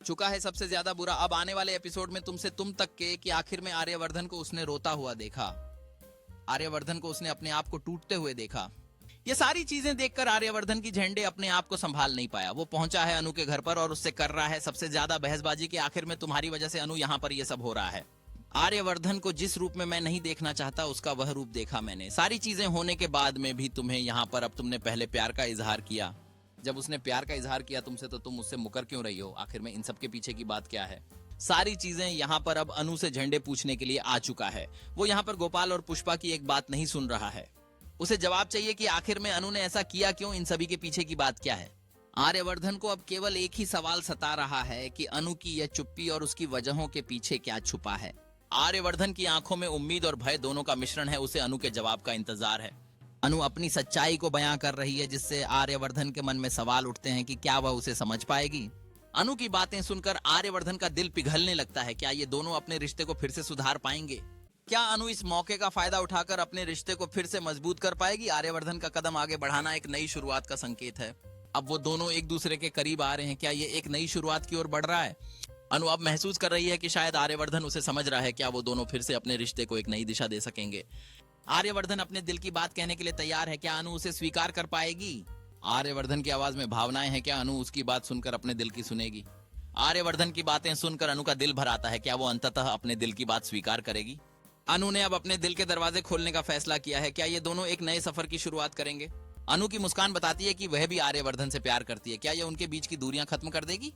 चुका है सबसे ज्यादा बुरा। अब आने वाले एपिसोड में तुमसे तुम तक के कि आखिर में आर्यवर्धन को उसने रोता हुआ देखा, आर्यवर्धन को उसने अपने आप को टूटते हुए देखा। ये सारी चीजें देखकर आर्यवर्धन की झंडे अपने आप को संभाल नहीं पाया। वो पहुंचा है अनु के घर पर और उससे कर रहा है सबसे ज्यादा बहसबाजी कि आखिर में तुम्हारी वजह से अनु यहाँ पर ये सब हो रहा है। आर्यवर्धन को जिस रूप में मैं नहीं देखना चाहता उसका वह रूप देखा मैंने। सारी चीजें होने के बाद में भी तुम्हें यहाँ पर, अब तुमने पहले प्यार का इजहार किया। जब उसने प्यार का इजहार किया तुमसे तो तुम उससे मुकर क्यों रही हो? आखिर में इन सब के पीछे की बात क्या है? सारी चीजें यहाँ पर अब अनु से झंडे पूछने के लिए आ चुका है। वो यहाँ पर गोपाल और पुष्पा की एक बात नहीं सुन रहा है। उसे जवाब चाहिए कि आखिर में अनु ने ऐसा किया क्यों, इन सभी के पीछे की बात क्या है। आर्यवर्धन को अब केवल एक ही सवाल सता रहा है कि अनु की यह चुप्पी और उसकी वजहों के पीछे क्या छुपा है। आर्यवर्धन की आंखों में उम्मीद और भय दोनों का मिश्रण है। उसे अनु के जवाब का इंतजार है। अनु अपनी सच्चाई को बयां कर रही है जिससे आर्यवर्धन के मन में सवाल उठते हैं कि क्या वह उसे समझ पाएगी। अनु की बातें सुनकर आर्यवर्धन का दिल पिघलने लगता है। क्या ये दोनों अपने रिश्ते को फिर से सुधार पाएंगे? क्या अनु इस मौके का फायदा उठाकर अपने रिश्ते को फिर से मजबूत कर पाएगी? आर्यवर्धन का कदम आगे बढ़ाना एक नई शुरुआत का संकेत है। अब वो दोनों एक दूसरे के करीब आ रहे हैं। क्या ये एक नई शुरुआत की ओर बढ़ रहा है? अनु अब महसूस कर रही है कि शायद आर्यवर्धन उसे समझ रहा है। क्या वो दोनों फिर से अपने रिश्ते को एक नई दिशा दे सकेंगे? आर्यवर्धन अपने दिल की बात कहने के लिए तैयार है। क्या अनु उसे स्वीकार कर पाएगी? आर्यवर्धन की आवाज में भावनाएं हैं। क्या अनु उसकी बात सुनकर अपने दिल की सुनेगी? आर्यवर्धन की बातें सुनकर अनु का दिल भर आता है। क्या वो अंततः अपने दिल की बात स्वीकार करेगी? अनु ने अब अपने दिल के दरवाजे खोलने का फैसला किया है। क्या ये दोनों एक नए सफर की शुरुआत करेंगे? अनु की मुस्कान बताती है कि वह भी आर्यवर्धन से प्यार करती है। क्या ये उनके बीच की दूरियां खत्म कर देगी?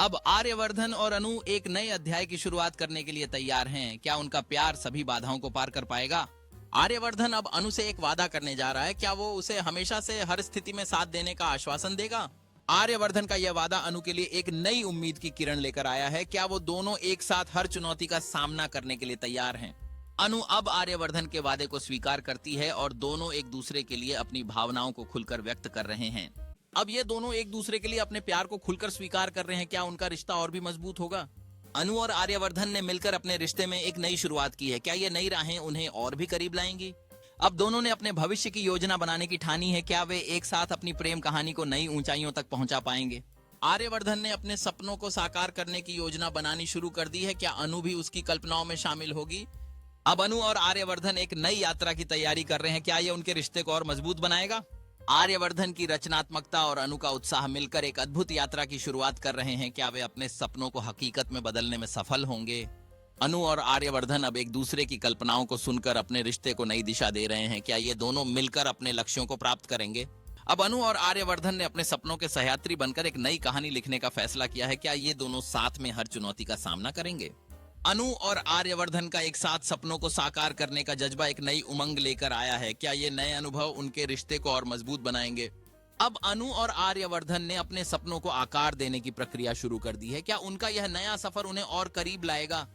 अब आर्यवर्धन और अनु एक नए अध्याय की शुरुआत करने के लिए तैयार हैं। क्या उनका प्यार सभी बाधाओं को पार कर पाएगा? आर्यवर्धन अब अनु से एक वादा करने जा रहा है। क्या वो उसे हमेशा से हर स्थिति में साथ देने का आश्वासन देगा? आर्यवर्धन का यह वादा अनु के लिए एक नई उम्मीद की किरण लेकर आया है। क्या वो दोनों एक साथ हर चुनौती का सामना करने के लिए तैयार हैं? अनु अब आर्यवर्धन के वादे को स्वीकार करती है और दोनों एक दूसरे के लिए अपनी भावनाओं को खुलकर व्यक्त कर रहे हैं। अब ये दोनों एक दूसरे के लिए अपने प्यार को खुलकर स्वीकार कर रहे हैं। क्या उनका रिश्ता और भी मजबूत होगा? अनु और आर्यवर्धन ने मिलकर अपने रिश्ते में एक नई शुरुआत की है। क्या ये नई राहें उन्हें और भी करीब लाएंगी? अब दोनों ने अपने भविष्य की योजना बनाने की ठानी है। क्या वे एक साथ अपनी प्रेम कहानी को नई ऊंचाइयों तक पहुंचा पाएंगे? आर्यवर्धन ने अपने सपनों को साकार करने की योजना बनानी शुरू कर दी है। क्या अनु भी उसकी कल्पनाओं में शामिल होगी? अब अनु और आर्यवर्धन एक नई यात्रा की तैयारी कर रहे हैं। क्या ये उनके रिश्ते को और मजबूत बनाएगा? आर्यवर्धन की रचनात्मकता और अनु का उत्साह मिलकर एक अद्भुत यात्रा की शुरुआत कर रहे हैं। क्या वे अपने सपनों को हकीकत में बदलने में सफल होंगे? अनु और आर्यवर्धन अब एक दूसरे की कल्पनाओं को सुनकर अपने रिश्ते को नई दिशा दे रहे हैं। क्या ये दोनों मिलकर अपने लक्ष्यों को प्राप्त करेंगे? अब अनु और आर्यवर्धन ने अपने सपनों के सहयात्री बनकर एक नई कहानी लिखने का फैसला किया है। क्या ये दोनों साथ में हर चुनौती का सामना करेंगे? अनु और आर्यवर्धन का एक साथ सपनों को साकार करने का जज्बा एक नई उमंग लेकर आया है। क्या ये नए अनुभव उनके रिश्ते को और मजबूत बनाएंगे? अब अनु और आर्यवर्धन ने अपने सपनों को आकार देने की प्रक्रिया शुरू कर दी है। क्या उनका यह नया सफर उन्हें और करीब लाएगा?